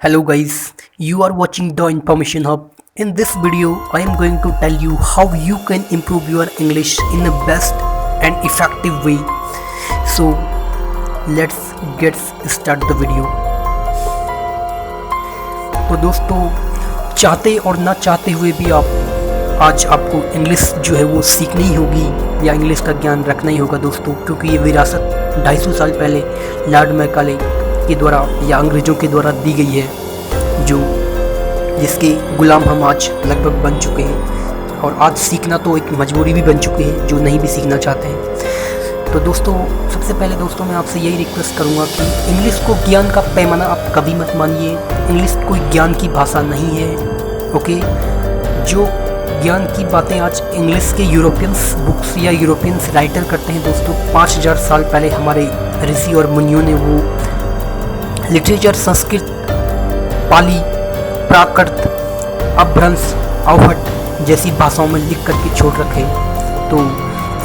Hello guys, you are watching the Information Hub. In this video, I am going to tell you how you can improve your English in the best and effective way. So, let's get start the video. तो दोस्तों, चाहते और ना चाहते हुए भी आज आपको इंग्लिश जो है वो सीखनी ही होगी या इंग्लिश का ज्ञान रखना ही होगा दोस्तों, क्योंकि ये विरासत 250 साल पहले लॉर्ड मैकाले के द्वारा या अंग्रेज़ों के द्वारा दी गई है, जिसके गुलाम हम आज लगभग बन चुके हैं और आज सीखना तो एक मजबूरी भी बन चुकी है जो नहीं भी सीखना चाहते हैं। तो दोस्तों, सबसे पहले दोस्तों मैं आपसे यही रिक्वेस्ट करूँगा कि इंग्लिश को ज्ञान का पैमाना आप कभी मत मानिए। इंग्लिश कोई ज्ञान की भाषा नहीं है। ओके, जो ज्ञान की बातें आज इंग्लिश के यूरोपियंस बुक्स या यूरोपियंस राइटर करते हैं दोस्तों, 5000 साल पहले हमारे ऋषि और मुनियों ने वो लिटरेचर संस्कृत, पाली, प्राकृत, अपभ्रंश, अवहट जैसी भाषाओं में लिख करके छोड़ रखे। तो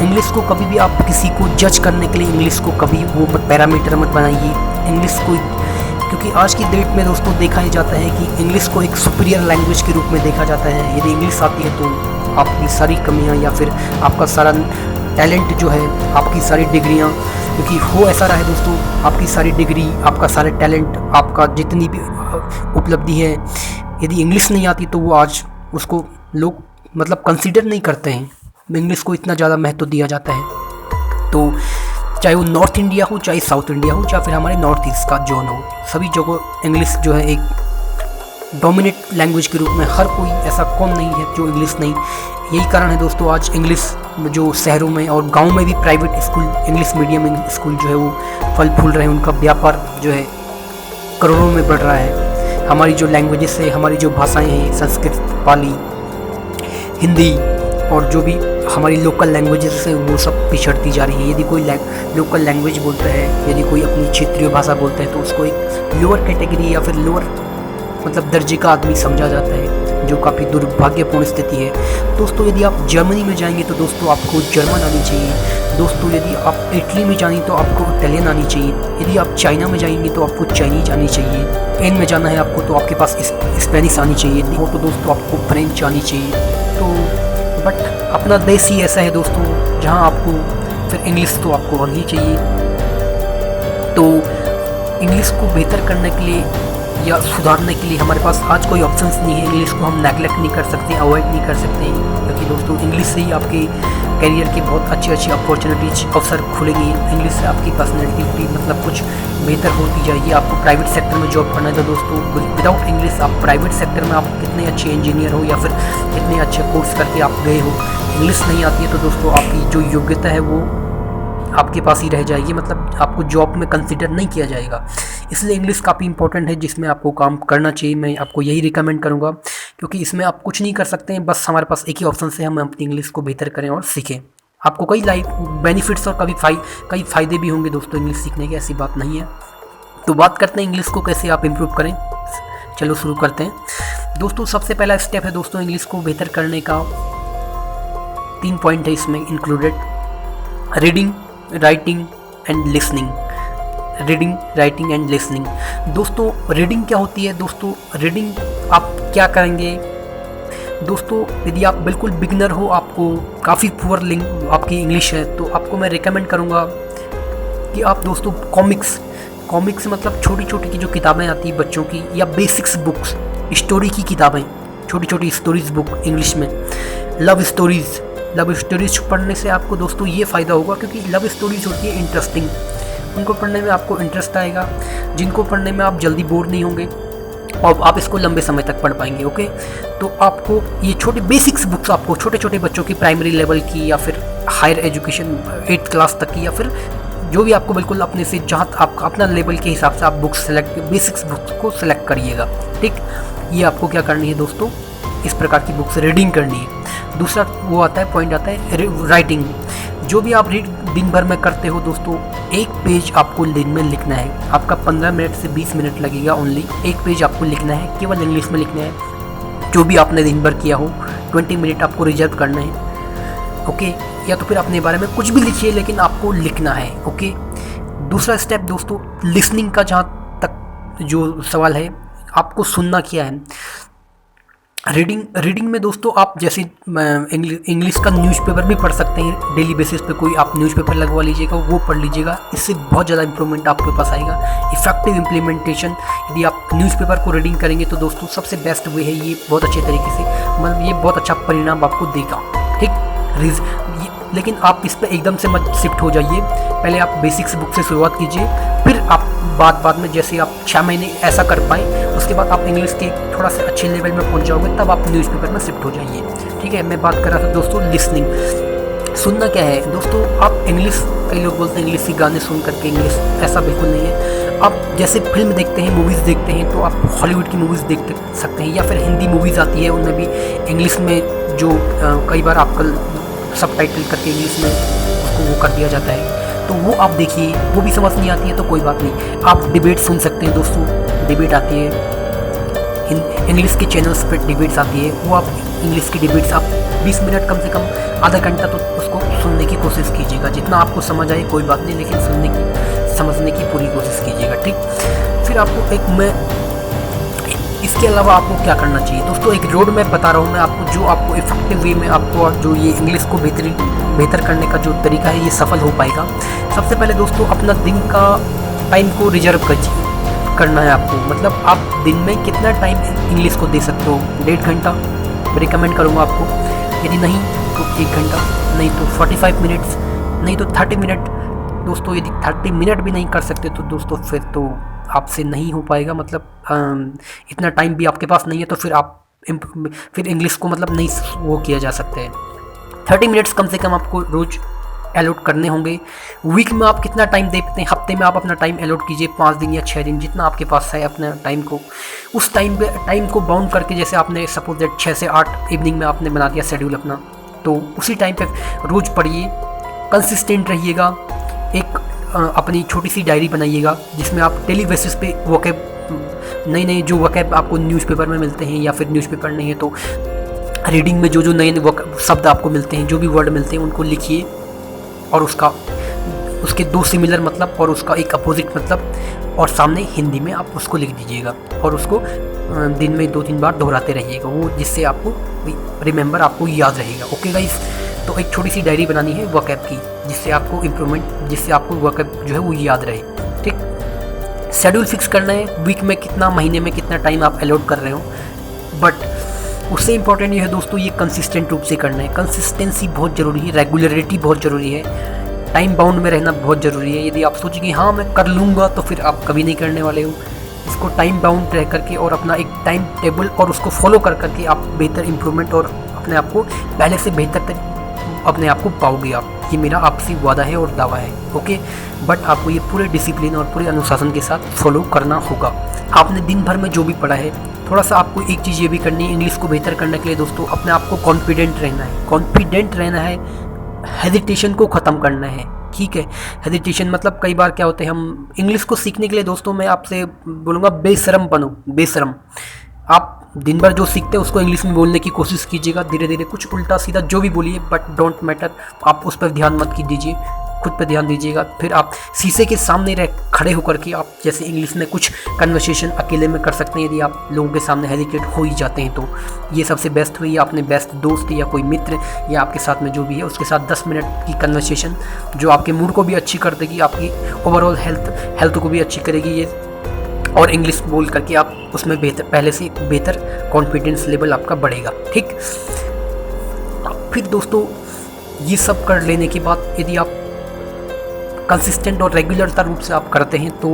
इंग्लिश को कभी भी आप किसी को जज करने के लिए इंग्लिश को कभी वो पैरामीटर मत बनाइए। इंग्लिश को, क्योंकि आज की डेट में दोस्तों देखा ही जाता है कि इंग्लिश को एक सुपीरियर लैंग्वेज के रूप में देखा जाता है। यदि इंग्लिश आती है तो आपकी सारी कमियां या फिर आपका सारा टैलेंट जो है, आपकी सारी डिग्रियां, क्योंकि हो ऐसा रहा है दोस्तों, आपकी सारी डिग्री, आपका सारा टैलेंट, आपका जितनी भी उपलब्धि है, यदि इंग्लिश नहीं आती तो वो आज उसको लोग कंसीडर नहीं करते हैं। इंग्लिश को इतना ज़्यादा महत्व दिया जाता है। तो चाहे वो नॉर्थ इंडिया हो, चाहे साउथ इंडिया हो, चाहे फिर हमारे नॉर्थ ईस्ट का जोन हो, सभी जगह इंग्लिश जो है एक डोमिनेट लैंग्वेज के रूप में, हर कोई ऐसा कौन नहीं है जो इंग्लिश नहीं। यही कारण है दोस्तों, आज इंग्लिश जो शहरों में और गांव में भी private school, English medium school जो है वो फल फूल रहे हैं। उनका व्यापार जो है करोड़ों में बढ़ रहा है। हमारी जो लैंग्वेजेस है, हमारी जो भाषाएं हैं, संस्कृत, पाली, हिंदी और जो भी हमारी लोकल लैंग्वेजेस है वो सब पिछड़ती जा रही है। यदि कोई लोकल लैंग्वेज बोलता है, यदि कोई अपनी क्षेत्रीय भाषा बोलता है तो उसको एक लोअर कैटेगरी या फिर लोअर दर्जे का आदमी समझा जाता है, जो काफ़ी दुर्भाग्यपूर्ण स्थिति है। दोस्तों, यदि आप जर्मनी में जाएंगे तो दोस्तों आपको जर्मन आनी चाहिए। दोस्तों, यदि आप इटली में जाएंगे तो आपको इटालियन आनी चाहिए। यदि आप चाइना में जाएंगे तो आपको चाइनीज आनी चाहिए। स्पेन में जाना है आपको तो आपके पास स्पेनिश आनी चाहिए। हो तो दोस्तों आपको फ्रेंच आनी चाहिए। तो बट अपना देश ही ऐसा है दोस्तों, जहाँ आपको फिर इंग्लिश तो आपको आनी चाहिए। तो इंग्लिश को बेहतर करने के लिए या सुधारने के लिए हमारे पास आज कोई ऑप्शंस नहीं है। इंग्लिश को हम नेगलेक्ट नहीं कर सकते, अवॉइड नहीं कर सकते, क्योंकि दोस्तों इंग्लिश से ही आपके करियर के बहुत अच्छी अपॉर्चुनिटीज, अवसर खुलेंगे। इंग्लिश से आपकी पर्सनैलिटी कुछ बेहतर होती जाएगी। आपको प्राइवेट सेक्टर में जॉब करना है तो दोस्तों विदाउट इंग्लिश आप प्राइवेट सेक्टर में आप कितने अच्छे इंजीनियर हो या फिर कितने अच्छे कोर्स करके आप गए हो, इंग्लिश नहीं आती है तो दोस्तों आपकी जो योग्यता है वो आपके पास ही रह जाएगी, आपको जॉब में कंसिडर नहीं किया जाएगा। इसलिए इंग्लिश काफ़ी इंपॉर्टेंट है, जिसमें आपको काम करना चाहिए। मैं आपको यही रिकमेंड करूँगा, क्योंकि इसमें आप कुछ नहीं कर सकते हैं। बस हमारे पास एक ही ऑप्शन से हम अपनी इंग्लिश को बेहतर करें और सीखें। आपको कई लाइफ बेनिफिट्स और कई फ़ायदे भी होंगे दोस्तों इंग्लिश सीखने के, ऐसी बात नहीं है। तो बात करते हैं इंग्लिश को कैसे आप इम्प्रूव करें। चलो शुरू करते हैं दोस्तों। सबसे पहला स्टेप है दोस्तों इंग्लिश को बेहतर करने का, 3 पॉइंट है इसमें included: reading, writing and listening. Reading, writing and listening. दोस्तों रीडिंग क्या होती है? दोस्तों रीडिंग आप क्या करेंगे दोस्तों, यदि आप बिल्कुल बिगिनर हो, आपको काफ़ी पुअर आपकी इंग्लिश है, तो आपको मैं रिकमेंड करूँगा कि आप दोस्तों कॉमिक्स छोटी छोटी की जो किताबें आती हैं बच्चों की, या बेसिक्स बुक्स, स्टोरी की किताबें, छोटी छोटी स्टोरीज बुक इंग्लिश में, लव स्टोरीज पढ़ने से आपको दोस्तों ये फ़ायदा होगा, क्योंकि लव स्टोरीज होती है इंटरेस्टिंग, उनको पढ़ने में आपको इंटरेस्ट आएगा, जिनको पढ़ने में आप जल्दी बोर नहीं होंगे और आप इसको लंबे समय तक पढ़ पाएंगे। ओके, तो आपको ये छोटे बेसिक्स बुक्स, आपको छोटे छोटे बच्चों की प्राइमरी लेवल की या फिर हायर एजुकेशन 8th क्लास तक की, या फिर जो भी आपको बिल्कुल अपने से जहाँ आपका अपना लेवल के हिसाब से आप बुक्स बेसिक्स बुक्स को सेलेक्ट करिएगा। ठीक, ये आपको क्या करनी है दोस्तों, इस प्रकार की बुक्स रीडिंग करनी है। दूसरा वो आता है, पॉइंट आता है राइटिंग। जो भी आप दिन भर में करते हो दोस्तों, एक पेज आपको दिन में लिखना है। आपका 15 मिनट से 20 मिनट लगेगा ओनली। एक पेज आपको लिखना है, केवल इंग्लिश में लिखना है। जो भी आपने दिन भर किया हो, 20 मिनट आपको रिजर्व करना है। ओके, या तो फिर अपने बारे में कुछ भी लिखिए, लेकिन आपको लिखना है। ओके, दूसरा स्टेप दोस्तों लिसनिंग का, जहाँ तक जो सवाल है, आपको सुनना क्या है। रीडिंग में दोस्तों आप जैसे इंग्लिश का न्यूज़पेपर भी पढ़ सकते हैं डेली बेसिस पे। कोई आप न्यूज़पेपर लगवा लीजिएगा, वो पढ़ लीजिएगा, इससे बहुत ज़्यादा इंप्रूवमेंट आपके पास आएगा। इफेक्टिव इम्प्लीमेंटेशन, यदि आप न्यूज़पेपर को रीडिंग करेंगे तो दोस्तों सबसे बेस्ट वे है ये, बहुत अच्छे तरीके से, मतलब ये बहुत अच्छा परिणाम आपको देगा। ठीक, लेकिन आप इस पर एकदम से मत शिफ्ट हो जाइए। पहले आप बेसिक्स बुक से शुरुआत कीजिए, फिर आप बाद में जैसे आप 6 महीने ऐसा कर पाएँ, उसके बाद आप इंग्लिश के थोड़ा सा अच्छे लेवल में पहुंच जाओगे, तब आप न्यूज़पेपर में शिफ्ट हो जाइए। ठीक है, मैं बात कर रहा था दोस्तों लिसनिंग। सुनना क्या है दोस्तों, आप इंग्लिश, कई लोग बोलते हैं इंग्लिश के गाने सुन करके इंग्लिश, ऐसा बिल्कुल नहीं है। आप जैसे फिल्म देखते हैं, मूवीज़ देखते हैं, तो आप हॉलीवुड की मूवीज़ देख सकते हैं, या फिर हिंदी मूवीज़ आती है, उनमें भी इंग्लिश में जो कई बार आपका सबटाइटल करके इंग्लिश में उसको वो कर दिया जाता है, तो वो आप देखिए। वो भी समझ नहीं आती है तो कोई बात नहीं, आप डिबेट सुन सकते हैं दोस्तों। डिबेट आती है इंग्लिश के चैनल्स पे, डिबेट्स आती है, वो आप इंग्लिश की डिबेट्स आप 20 मिनट, कम से कम आधा घंटा तो उसको सुनने की कोशिश कीजिएगा। जितना आपको समझ आए कोई बात नहीं, लेकिन समझने की पूरी कोशिश कीजिएगा। ठीक, फिर आपको इसके अलावा आपको क्या करना चाहिए दोस्तों, एक रोड मैप बता रहा हूँ मैं आपको, जो आपको इफेक्टिव वे में आपको जो ये इंग्लिश को बेहतर करने का जो तरीका है, ये सफल हो पाएगा। सबसे पहले दोस्तों, अपना दिन का टाइम को रिजर्व करना है आपको। मतलब आप दिन में कितना टाइम इंग्लिश को दे सकते हो, 1.5 घंटा रिकमेंड करूँगा आपको। यदि नहीं तो 1 घंटा, नहीं तो 45 मिनट्स, नहीं तो 30 मिनट। दोस्तों यदि 30 मिनट भी नहीं कर सकते तो दोस्तों फिर तो आपसे नहीं हो पाएगा। मतलब इतना टाइम भी आपके पास नहीं है, तो फिर इंग्लिश को मतलब नहीं वो किया जा सकता है। 30 मिनट्स कम से कम आपको रोज़ अलॉट करने होंगे। वीक में आप कितना टाइम दे पाते हैं, हफ्ते में आप अपना टाइम अलॉट कीजिए, 5 दिन या 6 दिन, जितना आपके पास है अपने टाइम को। उस टाइम को बाउंड करके, जैसे आपने सपोज दैट 6 से 8 इवनिंग में आपने बना दिया शेड्यूल अपना, तो उसी टाइम पे रोज़ पढ़िए, कंसिस्टेंट रहिएगा। एक अपनी छोटी सी डायरी बनाइएगा, जिसमें आप डेली बेसिस पे वोकैब, नई जो वोकैब आपको न्यूज़पेपर में मिलते हैं, या फिर न्यूज़पेपर नहीं है तो रीडिंग में जो नए शब्द आपको मिलते हैं, जो भी वर्ड मिलते हैं, उनको लिखिए, और उसके 2 सिमिलर मतलब और उसका एक अपोजिट मतलब, और सामने हिंदी में आप उसको लिख दीजिएगा, और उसको दिन में 2-3 बार दोहराते रहिएगा, वो जिससे आपको रिमेंबर, आपको याद रहेगा। ओके गाइस, तो एक छोटी सी डायरी बनानी है वोकैब की, जिससे आपको वोकैब जो है वो याद रहे। ठीक, शेड्यूल फिक्स करना है, वीक में कितना, महीने में कितना टाइम आप अलॉट कर रहे हो। बट उससे इम्पोर्टेंट ये है दोस्तों, ये कंसिस्टेंट रूप से करना है। कंसिस्टेंसी बहुत ज़रूरी है, रेगुलरिटी बहुत ज़रूरी है, टाइम बाउंड में रहना बहुत ज़रूरी है। यदि आप सोचेंगे हाँ मैं कर लूँगा, तो फिर आप कभी नहीं करने वाले हो। इसको टाइम बाउंड रह करके और अपना एक टाइम टेबल और उसको फॉलो कर करके आप बेहतर इम्प्रूवमेंट और अपने आप को पहले से बेहतर अपने आप को पाओगे आप। ये मेरा आपसे वादा है और दावा है। ओके, बट आपको ये पूरे डिसिप्लिन और पूरे अनुशासन के साथ फॉलो करना होगा। आपने दिन भर में जो भी पढ़ा है, थोड़ा सा आपको एक चीज़ ये भी करनी है, इंग्लिश को बेहतर करने के लिए दोस्तों, अपने आप को कॉन्फिडेंट रहना है, हेजिटेशन को ख़त्म करना है। ठीक है, हेजिटेशन मतलब कई बार क्या होते हैं, हम इंग्लिश को सीखने के लिए दोस्तों मैं आपसे बोलूँगा बेशरम बनो, बेशरम। आप दिन भर जो सीखते हैं उसको इंग्लिश में बोलने की कोशिश कीजिएगा, धीरे धीरे कुछ उल्टा सीधा जो भी बोलिए, बट डोंट मैटर, आप उस पर ध्यान मत दीजिए, खुद पे ध्यान दीजिएगा। फिर आप शीशे के सामने खड़े होकर के आप जैसे इंग्लिश में कुछ कन्वर्सेशन अकेले में कर सकते हैं। यदि आप लोगों के सामने हेजिटेट हो ही जाते हैं तो ये सबसे बेस्ट हुई, अपने बेस्ट दोस्त या कोई मित्र या आपके साथ में जो भी है उसके साथ 10 मिनट की कन्वर्सेशन, जो आपके मूड को भी अच्छी कर देगी, आपकी ओवरऑल हेल्थ को भी अच्छी करेगी ये, और इंग्लिश बोल करके आप उसमें पहले से बेहतर कॉन्फिडेंस लेवल आपका बढ़ेगा। ठीक, फिर दोस्तों ये सब कर लेने के बाद यदि आप कंसिस्टेंट और रेगुलरता रूप से आप करते हैं तो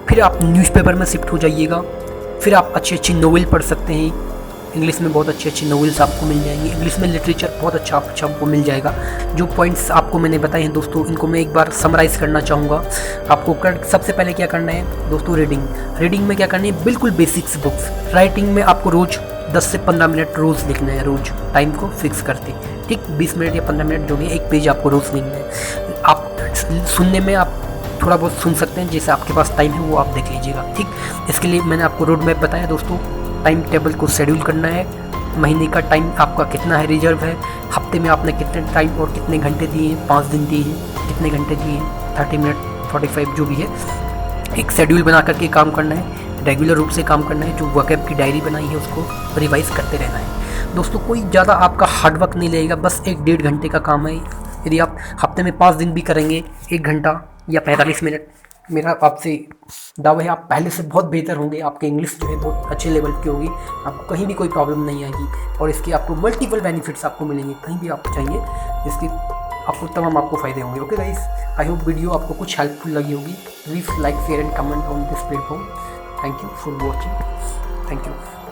फिर आप न्यूज़पेपर में शिफ्ट हो जाइएगा। फिर आप अच्छी नोवेल पढ़ सकते हैं, इंग्लिश में बहुत अच्छी नोवेल्स आपको मिल जाएंगी, इंग्लिश में लिटरेचर बहुत अच्छा आपको मिल जाएगा। जो पॉइंट्स आपको मैंने बताए हैं दोस्तों, इनको मैं एक बार समराइज़ करना चाहूँगा आपको। सबसे पहले क्या करना है दोस्तों, रीडिंग में क्या करनी है, बिल्कुल बेसिक्स बुक्स। राइटिंग में आपको रोज़ 10 से 15 मिनट रोज़ लिखना है, रोज़ टाइम को फिक्स करते। ठीक, 20 मिनट या 15 मिनट जो भी, एक पेज आपको रोज़ लिखना है। आप सुनने में आप थोड़ा बहुत सुन सकते हैं, जैसे आपके पास टाइम है वो आप देख लीजिएगा। ठीक, इसके लिए मैंने आपको रोड मैप बताया दोस्तों। टाइम टेबल को शेड्यूल करना है, महीने का टाइम आपका कितना है रिजर्व है, हफ्ते में आपने कितने टाइम और कितने घंटे दिए हैं, 5 दिन दिए हैं, कितने घंटे दिए हैं, 30 मिनट, 45 जो भी है, एक शेड्यूल बना करके काम करना है। रेगुलर रूप से काम करना है, जो वोकैब की डायरी बनाई है उसको रिवाइज करते रहना है दोस्तों। कोई ज़्यादा आपका हार्डवर्क नहीं लगेगा, बस 1-1.5 घंटे का काम है। यदि आप हफ्ते में 5 दिन भी करेंगे 1 घंटा या 45 मिनट, मेरा आपसे दावा है आप पहले से बहुत बेहतर होंगे। आपके इंग्लिश जो है बहुत अच्छे लेवल की होगी, आपको कहीं भी कोई प्रॉब्लम नहीं आएगी और इसके आपको मल्टीपल बेनिफिट्स आपको मिलेंगे। कहीं भी आप चाहिए इसके आपको तमाम आपको फ़ायदे होंगे। Okay guys, I hope video आपको कुछ हेल्पफुल लगी होगी। Please like, share and comment on this platform. Thank you for watching. Thank you.